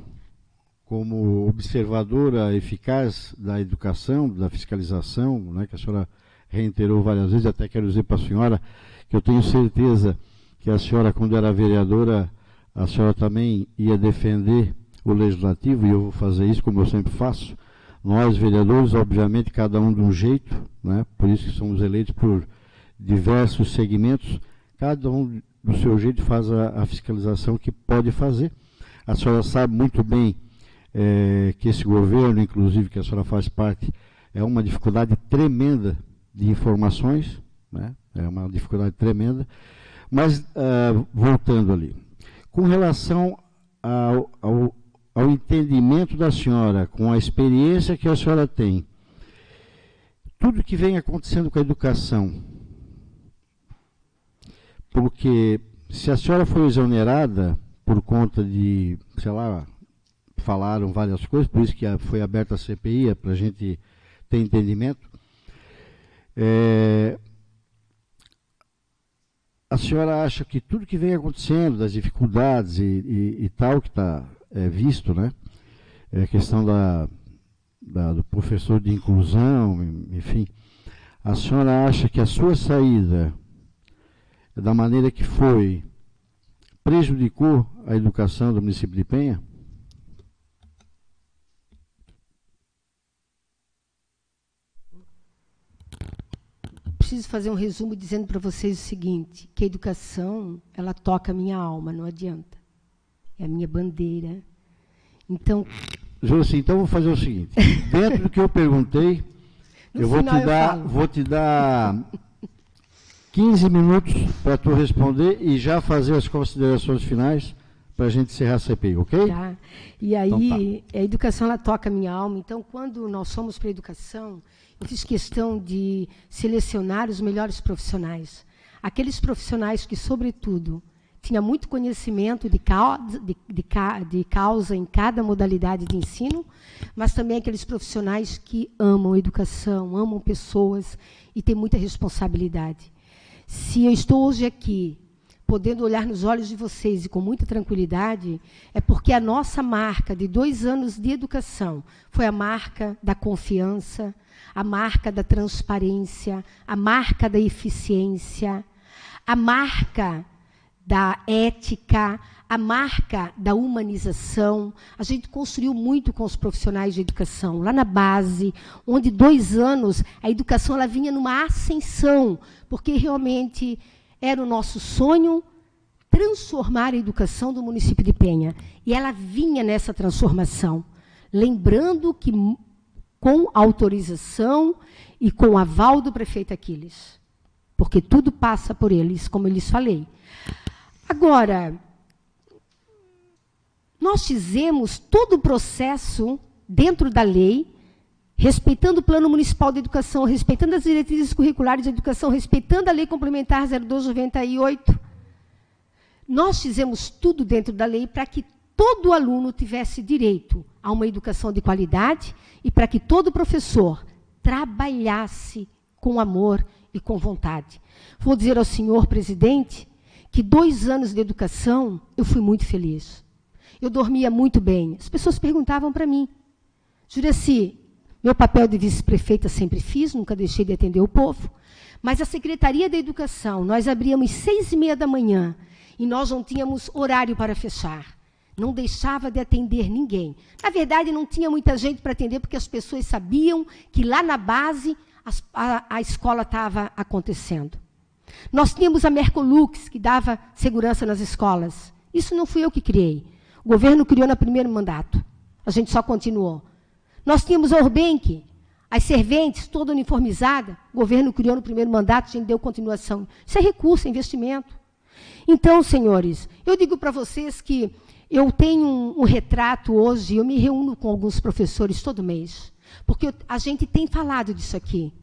Speaker 1: como observadora eficaz da educação, da fiscalização, né, que a senhora reiterou várias vezes, até quero dizer para a senhora que eu tenho certeza que a senhora, quando era vereadora, a senhora também ia defender o legislativo, e eu vou fazer isso como eu sempre faço. Nós, vereadores, obviamente, cada um de um jeito, né? Por isso que somos eleitos por diversos segmentos, cada um do seu jeito faz a fiscalização que pode fazer. A senhora sabe muito bem que esse governo, inclusive, que a senhora faz parte, é uma dificuldade tremenda de informações, né? É uma dificuldade tremenda. Mas, voltando ali, com relação ao entendimento da senhora, com a experiência que a senhora tem, tudo que vem acontecendo com a educação, porque se a senhora foi exonerada por conta de, sei lá, falaram várias coisas, por isso que foi aberta a CPI, para a gente ter entendimento, a senhora acha que tudo que vem acontecendo, das dificuldades e tal, que está visto, né? A questão do professor de inclusão, enfim, a senhora acha que a sua saída, da maneira que foi, prejudicou a educação do município de Penha?
Speaker 2: Preciso fazer um resumo dizendo para vocês o seguinte, que a educação, ela toca a minha alma, não adianta. É a minha bandeira. Então...
Speaker 1: Josi, então vou fazer o seguinte, dentro do que eu perguntei, eu vou te dar 15 minutos para tu responder e já fazer as considerações finais para a gente encerrar a CPI, ok?
Speaker 2: Tá. E aí, então, tá. A educação, ela toca a minha alma. Então, quando nós fomos para a educação, eu fiz questão de selecionar os melhores profissionais. Aqueles profissionais que, sobretudo, tinham muito conhecimento de causa em cada modalidade de ensino, mas também aqueles profissionais que amam a educação, amam pessoas e têm muita responsabilidade. Se eu estou hoje aqui, podendo olhar nos olhos de vocês e com muita tranquilidade, é porque a nossa marca de 2 anos de educação foi a marca da confiança, a marca da transparência, a marca da eficiência, a marca da ética, a marca da humanização. A gente construiu muito com os profissionais de educação, lá na base, onde 2 anos a educação ela vinha numa ascensão, porque realmente era o nosso sonho transformar a educação do município de Penha. E ela vinha nessa transformação. lembrando que com autorização e com aval do prefeito Aquiles, porque tudo passa por eles, como eu lhes falei. Agora, nós fizemos todo o processo dentro da lei, respeitando o Plano Municipal de Educação, respeitando as diretrizes curriculares de educação, respeitando a Lei Complementar 0298. Nós fizemos tudo dentro da lei para que todo aluno tivesse direito a uma educação de qualidade e para que todo professor trabalhasse com amor e com vontade. Vou dizer ao senhor presidente que 2 anos de educação eu fui muito feliz. Eu dormia muito bem. As pessoas perguntavam para mim, Juracy, meu papel de vice-prefeita sempre fiz, nunca deixei de atender o povo, mas a Secretaria da Educação, nós abríamos 6h30 da manhã e nós não tínhamos horário para fechar. Não deixava de atender ninguém. Na verdade, não tinha muita gente para atender, porque as pessoas sabiam que lá na base a escola estava acontecendo. Nós tínhamos a Mercolux, que dava segurança nas escolas. Isso não fui eu que criei. O governo criou no primeiro mandato. A gente só continuou. Nós tínhamos a Orbenc, as serventes, toda uniformizada. O governo criou no primeiro mandato, a gente deu continuação. Isso é recurso, é investimento. Então, senhores, eu digo para vocês que eu tenho um retrato hoje, eu me reúno com alguns professores todo mês, porque a gente tem falado disso aqui.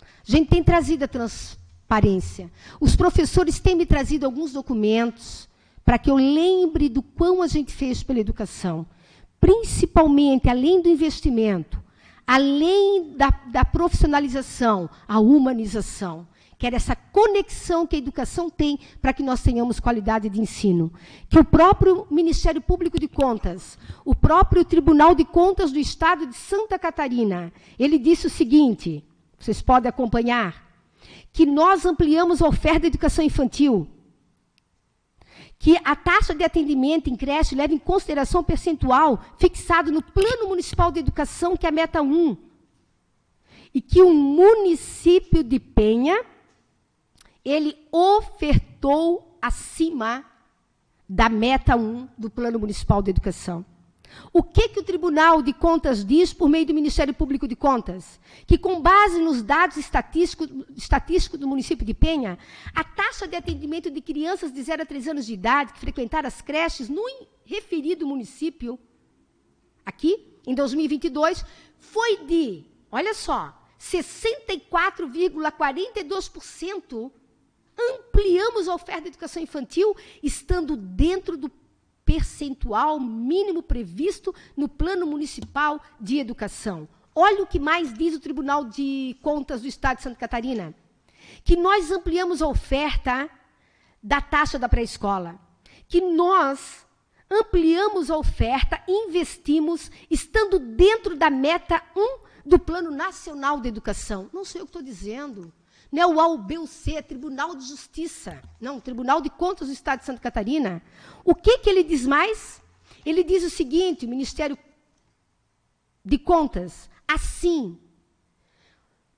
Speaker 2: A gente tem trazido a transparência. Os professores têm me trazido alguns documentos para que eu lembre do quão a gente fez pela educação. Principalmente, além do investimento, além da profissionalização, a humanização, que era essa conexão que a educação tem para que nós tenhamos qualidade de ensino. Que o próprio Ministério Público de Contas, o próprio Tribunal de Contas do Estado de Santa Catarina, ele disse o seguinte, vocês podem acompanhar, que nós ampliamos a oferta de educação infantil, que a taxa de atendimento em creche leva em consideração o percentual fixado no Plano Municipal de Educação, que é a meta 1, e que o município de Penha, ele ofertou acima da meta 1 do Plano Municipal de Educação. O que o Tribunal de Contas diz por meio do Ministério Público de Contas? Que, com base nos dados estatísticos do município de Penha, a taxa de atendimento de crianças de 0 a 3 anos de idade que frequentaram as creches no referido município, aqui, em 2022, foi de, olha só, 64,42%. Ampliamos a oferta de educação infantil, estando dentro do percentual mínimo previsto no Plano Municipal de Educação. Olha o que mais diz o Tribunal de Contas do Estado de Santa Catarina. Que nós ampliamos a oferta da taxa da pré-escola. Que nós ampliamos a oferta, investimos, estando dentro da meta 1 do Plano Nacional de Educação. Não sei o que estou dizendo. Não é o A, o B, o C, é Tribunal de Justiça. Não, Tribunal de Contas do Estado de Santa Catarina. O que ele diz mais? Ele diz o seguinte, o Ministério de Contas, assim,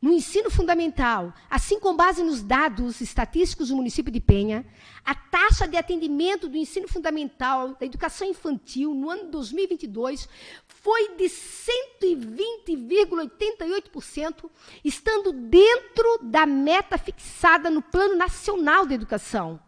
Speaker 2: no ensino fundamental, assim com base nos dados estatísticos do município de Penha, a taxa de atendimento do ensino fundamental, da educação infantil, no ano de 2022, foi de 120,88%, estando dentro da meta fixada no Plano Nacional de Educação.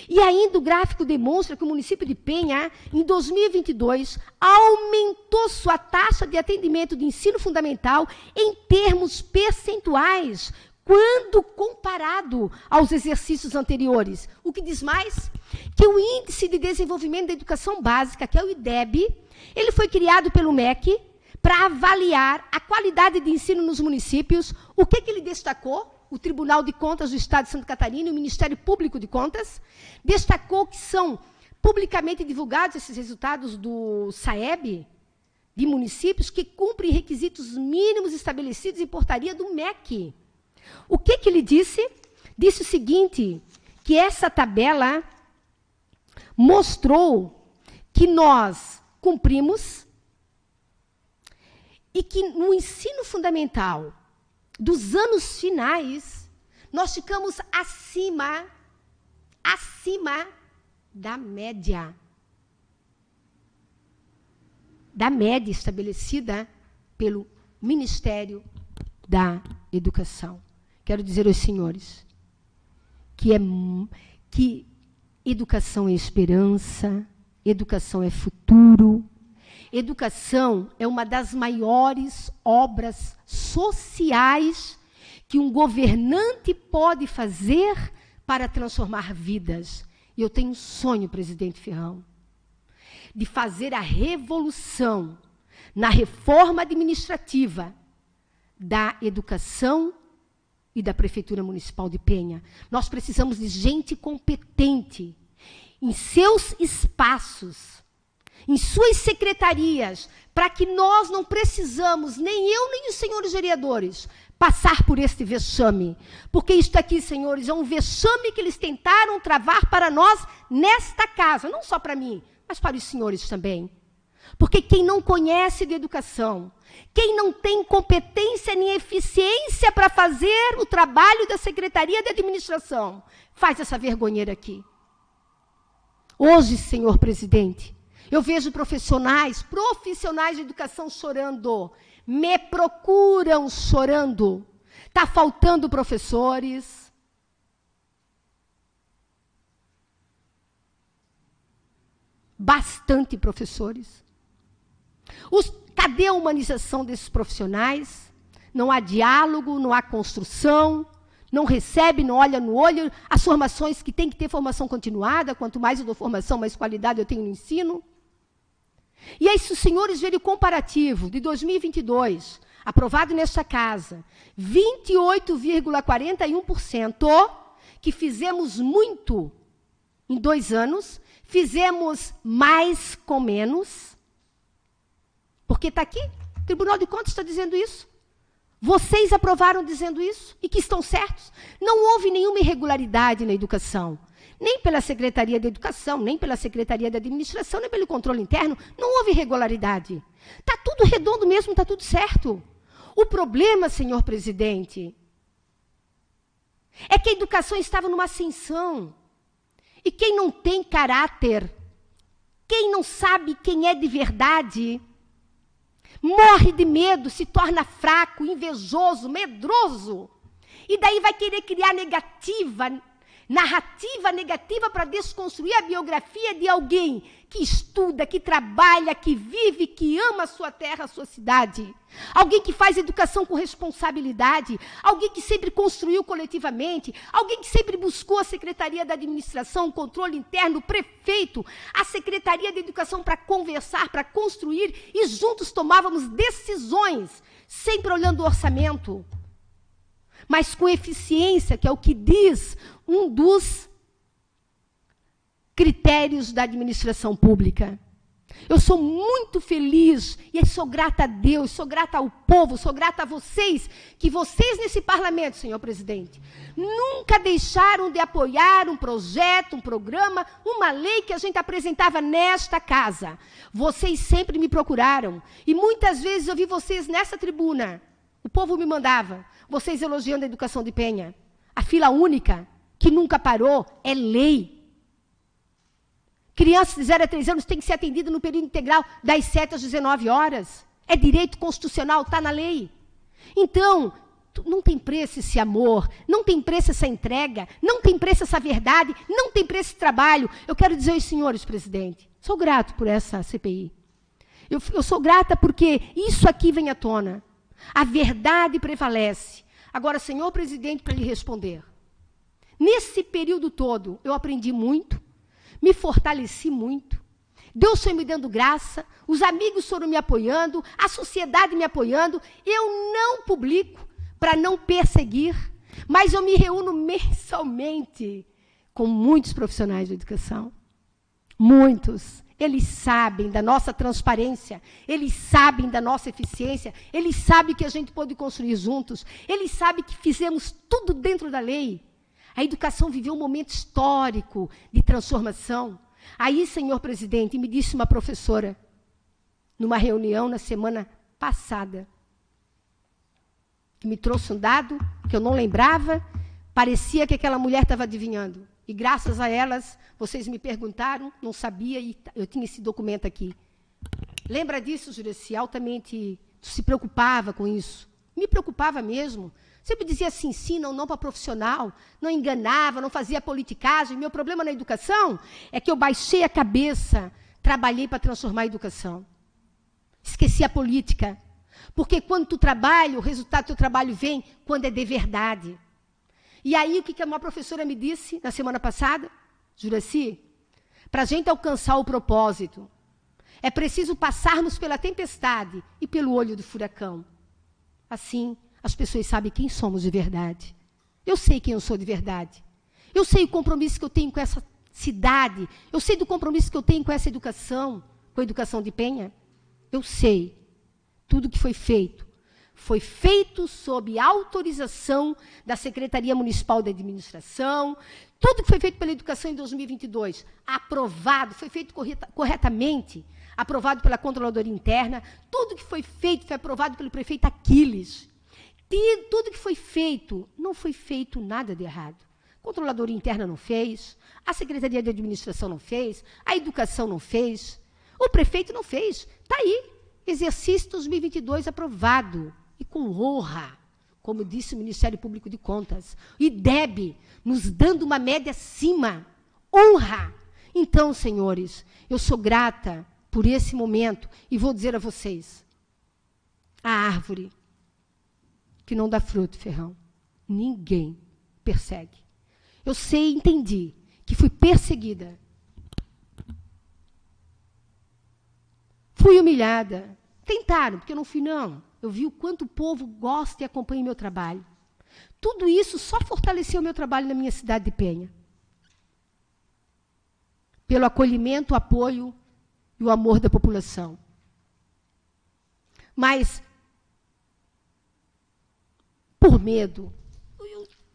Speaker 2: E ainda o gráfico demonstra que o município de Penha, em 2022, aumentou sua taxa de atendimento de ensino fundamental em termos percentuais, quando comparado aos exercícios anteriores. O que diz mais? Que o Índice de Desenvolvimento da Educação Básica, que é o IDEB, ele foi criado pelo MEC para avaliar a qualidade de ensino nos municípios. O que ele destacou? O Tribunal de Contas do Estado de Santa Catarina e o Ministério Público de Contas destacou que são publicamente divulgados esses resultados do SAEB, de municípios que cumprem requisitos mínimos estabelecidos em portaria do MEC. O que ele disse? Disse o seguinte, que essa tabela mostrou que nós cumprimos e que no ensino fundamental dos anos finais, nós ficamos acima da média. da média estabelecida pelo Ministério da Educação. Quero dizer aos senhores que educação é esperança, educação é futuro, educação é uma das maiores obras sociais que um governante pode fazer para transformar vidas. E eu tenho um sonho, presidente Ferrão, de fazer a revolução na reforma administrativa da educação e da Prefeitura Municipal de Penha. Nós precisamos de gente competente em seus espaços, em suas secretarias, para que nós não precisamos, nem eu, nem os senhores vereadores, passar por este vexame. Porque isto aqui, senhores, é um vexame que eles tentaram travar para nós nesta casa, não só para mim, mas para os senhores também. Porque quem não conhece de educação, quem não tem competência nem eficiência para fazer o trabalho da Secretaria de Administração, faz essa vergonheira aqui. Hoje, senhor presidente, eu vejo profissionais de educação chorando, me procuram chorando. Está faltando professores. Bastante professores. Cadê a humanização desses profissionais? Não há diálogo, não há construção, não recebe, não olha no olho. As formações que tem que ter formação continuada, quanto mais eu dou formação, mais qualidade eu tenho no ensino. E aí, se os senhores verem o comparativo de 2022, aprovado nesta casa, 28,41%, que fizemos muito em 2 anos, fizemos mais com menos, porque está aqui, o Tribunal de Contas está dizendo isso. Vocês aprovaram dizendo isso e que estão certos. Não houve nenhuma irregularidade na educação. Nem pela Secretaria de Educação, nem pela Secretaria de Administração, nem pelo controle interno. Não houve irregularidade. Está tudo redondo mesmo, está tudo certo. O problema, senhor presidente, é que a educação estava numa ascensão. E quem não tem caráter, quem não sabe quem é de verdade, morre de medo, se torna fraco, invejoso, medroso. E daí vai querer criar narrativa negativa para desconstruir a biografia de alguém que estuda, que trabalha, que vive, que ama a sua terra, a sua cidade. Alguém que faz educação com responsabilidade, alguém que sempre construiu coletivamente, alguém que sempre buscou a Secretaria da Administração, o controle interno, o prefeito, a Secretaria de Educação para conversar, para construir, e juntos tomávamos decisões, sempre olhando o orçamento, mas com eficiência, que é o que diz um dos critérios da administração pública. Eu sou muito feliz e sou grata a Deus, sou grata ao povo, sou grata a vocês, que vocês nesse parlamento, senhor presidente, nunca deixaram de apoiar um projeto, um programa, uma lei que a gente apresentava nesta casa. Vocês sempre me procuraram e muitas vezes eu vi vocês nessa tribuna. O povo me mandava, vocês elogiando a educação de Penha. A fila única, que nunca parou, é lei. Crianças de 0 a 3 anos têm que ser atendidas no período integral das 7 às 19 horas. É direito constitucional, está na lei. Então, não tem preço esse amor, não tem preço essa entrega, não tem preço essa verdade, não tem preço esse trabalho. Eu quero dizer aos senhores, presidente, sou grato por essa CPI. Eu sou grata porque isso aqui vem à tona. A verdade prevalece. Agora, senhor presidente, para lhe responder. Nesse período todo, eu aprendi muito, me fortaleci muito, Deus foi me dando graça, os amigos foram me apoiando, a sociedade me apoiando. Eu não publico para não perseguir, mas eu me reúno mensalmente com muitos profissionais de educação. Muitos. Eles sabem da nossa transparência, eles sabem da nossa eficiência, eles sabem que a gente pode construir juntos, eles sabem que fizemos tudo dentro da lei. A educação viveu um momento histórico de transformação. Aí, senhor presidente, me disse uma professora, numa reunião na semana passada, que me trouxe um dado que eu não lembrava, parecia que aquela mulher estava adivinhando. E graças a elas, vocês me perguntaram, não sabia, e eu tinha esse documento aqui. Lembra disso, Juraci? Altamente se preocupava com isso. Me preocupava mesmo. Sempre dizia assim, sim, não, não para profissional, não enganava, não fazia politicagem. Meu problema na educação é que eu baixei a cabeça, trabalhei para transformar a educação. Esqueci a política. Porque quando tu trabalha, o resultado do teu trabalho vem quando é de verdade. E aí, o que uma professora me disse na semana passada? Juraci, para a gente alcançar o propósito, é preciso passarmos pela tempestade e pelo olho do furacão. Assim, as pessoas sabem quem somos de verdade. Eu sei quem eu sou de verdade. Eu sei o compromisso que eu tenho com essa cidade. Eu sei do compromisso que eu tenho com essa educação, com a educação de Penha. Eu sei. Tudo que foi feito sob autorização da Secretaria Municipal de Administração. Tudo que foi feito pela educação em 2022, aprovado, foi feito corretamente, aprovado pela Controladoria Interna. Tudo que foi feito foi aprovado pelo prefeito Aquiles. Tudo que foi feito, não foi feito nada de errado. A Controladoria Interna não fez, a Secretaria de Administração não fez, a Educação não fez, o prefeito não fez. Está aí, exercício 2022 aprovado, e com honra, como disse o Ministério Público de Contas. O IDEB nos dando uma média acima, honra. Então, senhores, eu sou grata por esse momento, e vou dizer a vocês, a árvore que não dá fruto, Ferrão, ninguém persegue. Eu sei, entendi, que fui perseguida. Fui humilhada. Tentaram, porque eu não fui, não. Eu vi o quanto o povo gosta e acompanha o meu trabalho. Tudo isso só fortaleceu o meu trabalho na minha cidade de Penha. Pelo acolhimento, o apoio e o amor da população. Mas, por medo,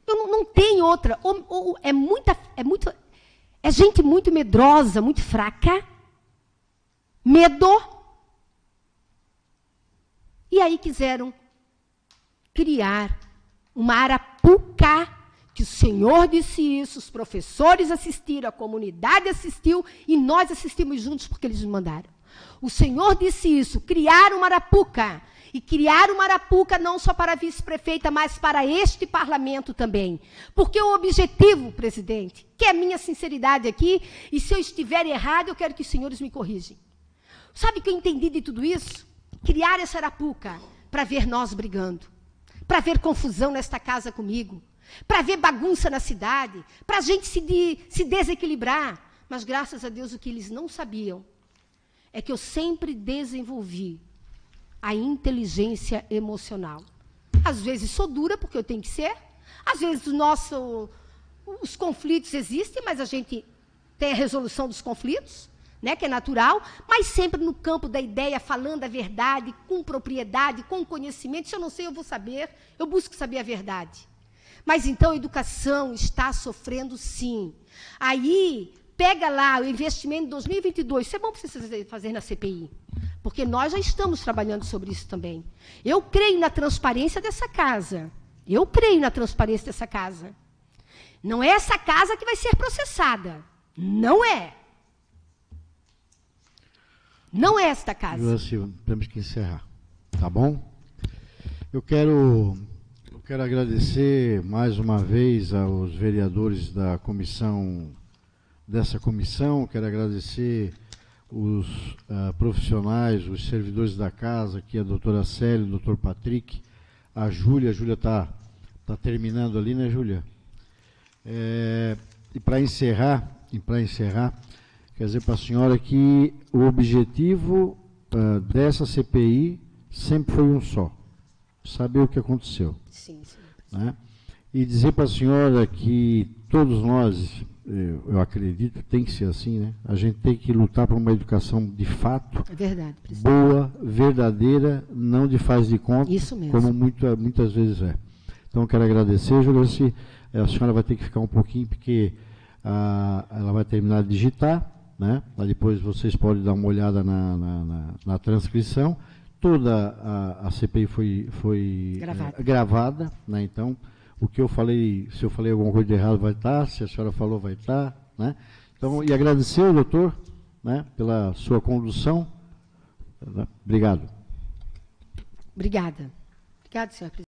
Speaker 2: eu não tenho outra. É gente muito medrosa, muito fraca. Medo. E aí quiseram criar uma arapuca, que o senhor disse isso, os professores assistiram, a comunidade assistiu, e nós assistimos juntos porque eles nos mandaram. O senhor disse isso, criar uma arapuca. E criar uma arapuca não só para a vice-prefeita, mas para este parlamento também. Porque o objetivo, presidente, que é a minha sinceridade aqui, e se eu estiver errado, eu quero que os senhores me corrijam. Sabe o que eu entendi de tudo isso? Criar essa arapuca para ver nós brigando, para ver confusão nesta casa comigo, para ver bagunça na cidade, para a gente se desequilibrar. Mas, graças a Deus, o que eles não sabiam é que eu sempre desenvolvi a inteligência emocional. Às vezes sou dura, porque eu tenho que ser. Às vezes os conflitos existem, mas a gente tem a resolução dos conflitos, né, que é natural, mas sempre no campo da ideia, falando a verdade, com propriedade, com conhecimento. Se eu não sei, eu vou saber, eu busco saber a verdade. Mas, então, a educação está sofrendo, sim. Aí, pega lá o investimento de 2022, isso é bom para você fazer na CPI, porque nós já estamos trabalhando sobre isso também. Eu creio na transparência dessa casa. Eu creio na transparência dessa casa. Não é essa casa que vai ser processada. Não é. Não é esta casa.
Speaker 1: Juraci, temos que encerrar, tá bom? Eu quero agradecer mais uma vez aos vereadores dessa comissão, quero agradecer os profissionais, os servidores da casa, aqui a doutora Célia, o doutor Patrick, a Júlia está terminando ali, né, Júlia? E para encerrar, quer dizer para a senhora que o objetivo dessa CPI sempre foi um só, saber o que aconteceu.
Speaker 2: Sim, sim.
Speaker 1: Né? E dizer para a senhora que todos nós, eu acredito, tem que ser assim, né? A gente tem que lutar por uma educação de fato,
Speaker 2: é verdade,
Speaker 1: boa, verdadeira, não de faz de conta,
Speaker 2: isso mesmo,
Speaker 1: como muitas vezes é. Então, eu quero agradecer, Juraci. A senhora vai ter que ficar um pouquinho, porque ela vai terminar de digitar, né? Mas depois vocês podem dar uma olhada na transcrição. Toda a CPI foi gravada, né? Então, o que eu falei, se eu falei alguma coisa de errado, vai estar, se a senhora falou, vai estar, né? Então, e agradecer ao doutor, né, pela sua condução, Obrigado.
Speaker 2: Obrigada. Obrigada, senhor presidente.